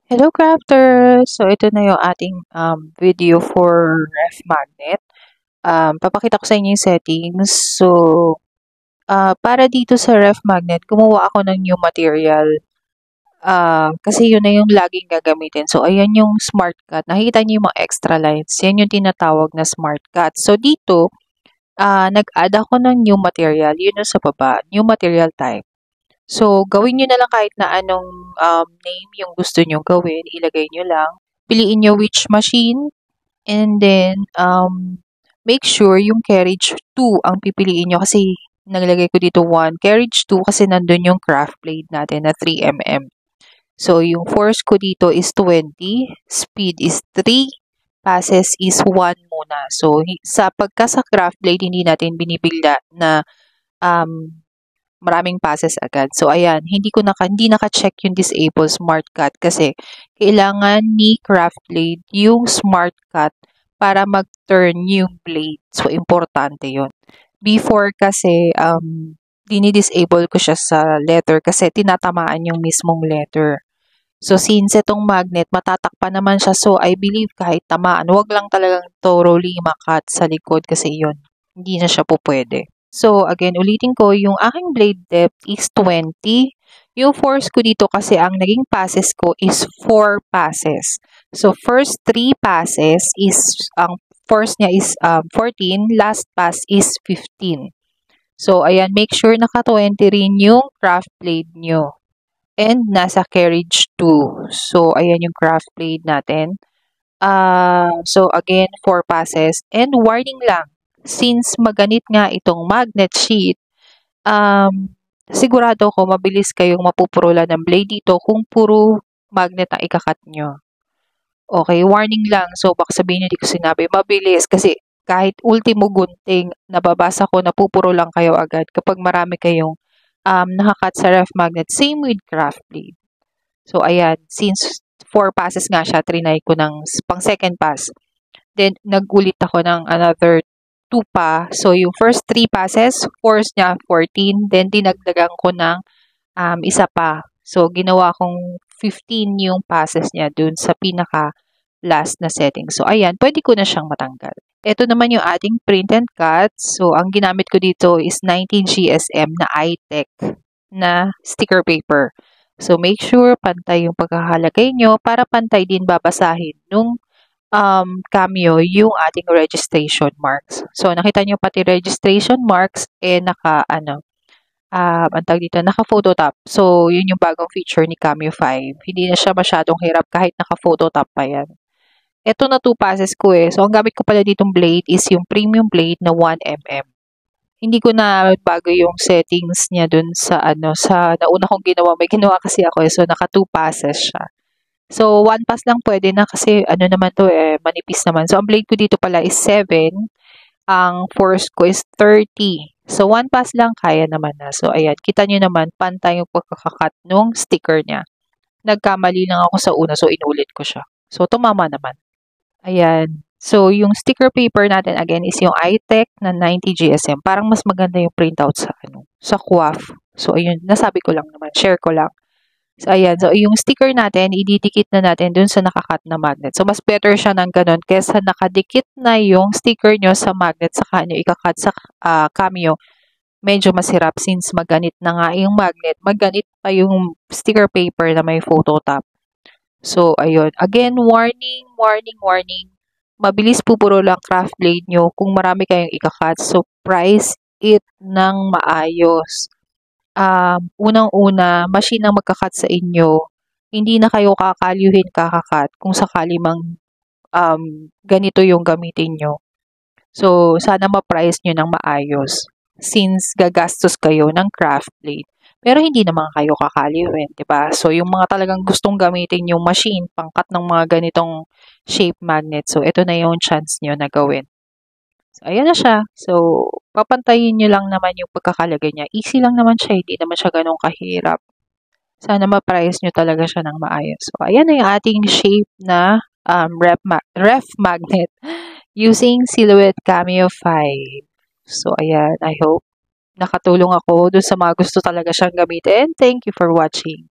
Hello crafters! So ito na yung ating video for ref magnet. Papakita ko sa inyo yung settings. So para dito sa ref magnet, gumawa ako ng new material. Kasi yun na yung laging gagamitin. So ayan yung smart cut. Nakikita niyo yung mga extra lines. Yan yung tinatawag na smart cut. So dito, nag-add ako ng new material. Yun yung sa baba. New material type. So, gawin nyo na lang kahit na anong name yung gusto nyo gawin. Ilagay nyo lang. Piliin nyo which machine. And then, make sure yung carriage 2 ang pipiliin nyo kasi naglagay ko dito 1. Carriage 2 kasi nandun yung craft blade natin na 3mm. So, yung force ko dito is 20. Speed is 3. Passes is 1 muna. So, sa craft blade, hindi natin binibigla na maraming passes agad. So, ayan, hindi naka-check yung disable smart cut kasi kailangan ni craft blade yung smart cut para mag-turn yung blade. So, importante yon. Before kasi, dinidisable ko siya sa letter kasi tinatamaan yung mismong letter. So, since itong magnet, matatakpan naman siya. So, I believe kahit tamaan, wag lang talagang thoroughly makat sa likod kasi yon hindi na siya po pwede. So, again, ulitin ko, yung aking blade depth is 20. Yung force ko dito kasi ang naging passes ko is 4 passes. So, first 3 passes is, ang force niya is 14, last pass is 15. So, ayan, make sure naka 20 rin yung craft blade nyo. And nasa carriage 2. So, ayan yung craft blade natin. So, again, 4 passes. And warning lang, since maganit nga itong magnet sheet, sigurado ko mabilis kayong mapupurula ng blade dito kung puro magnet ang ikakat nyo. Okay, warning lang. So, baka sabihin nyo di ko sinabi, mabilis kasi kahit ultimo gunting, nababasa ko, napupuro lang kayo agad kapag marami kayong nakakat sa ref magnet. Same with craft blade. So, ayan, since 4 passes nga siya, trinay ko ng pang second pass. Then, nagulit ako ng another 2 pa. So, yung first 3 passes, force niya 14. Then, dinagdagan ko ng isa pa. So, ginawa kong 15 yung passes niya dun sa pinaka last na setting. So, ayan, pwede ko na siyang matanggal. Ito naman yung ating print and cut. So, ang ginamit ko dito is 19 GSM na iTech na sticker paper. So, make sure pantay yung pagkakalagay nyo para pantay din babasahin nung Cameo yung ating registration marks. So, nakita nyo pati registration marks, ang tawag dito, naka-phototop. So, yun yung bagong feature ni Cameo 5. Hindi na siya masyadong hirap kahit naka-phototop pa yan. Ito na 2 passes ko eh. So, ang gamit ko pala ditong blade is yung premium blade na 1mm. Hindi ko na bago yung settings niya dun sa sa nauna kong ginawa. May ginawa kasi ako eh. So, naka 2 passes siya. So, 1 pass lang pwede na kasi naman to eh, manipis naman. So, ang blade ko dito pala is 7. Ang force ko is 30. So, 1 pass lang kaya naman na. So, ayan. Kita nyo naman, pantay yung pagkakakat nung sticker niya. Nagkamali lang ako sa una. So, inulit ko siya. So, tumama naman. Ayan. So, yung sticker paper natin again is yung iTech na 90 GSM. Parang mas maganda yung printout sa QAF. So, ayun, nasabi ko lang naman, share ko lang. So, ayan. So, yung sticker natin, ididikit na natin dun sa nakakat na magnet. So, mas better siya ng ganun kesa nakadikit na yung sticker nyo sa magnet saka nyo ikakat sa Cameo. Medyo masirap since maganit na nga yung magnet. Maganit pa yung sticker paper na may phototop. So, ayun. Again, warning. Mabilis pupuro lang craft blade nyo kung marami kayong ikakat. So, price it ng maayos. Unang-una, machine ang magkakat sa inyo. Hindi na kayo kakalyuhin kakakat kung sakali mang ganito yung gamitin nyo. So, sana ma-price nyo ng maayos since gagastos kayo ng craft blade. Pero hindi naman kayo kakaliwin, di ba? So, yung mga talagang gustong gamitin yung machine, pangkat ng mga ganitong shape magnet. So, ito na yung chance nyo na gawin. So, ayan na siya. So, papantayin nyo lang naman yung pagkakalagay niya. Easy lang naman siya, hindi naman siya ganun kahirap. Sana ma-price nyo talaga siya ng maayos. So, ayan na yung ating shape na ref magnet using Silhouette Cameo 5. So, ayan. I hope nakatulong ako dun sa mga gusto talaga siyang gamitin. Thank you for watching.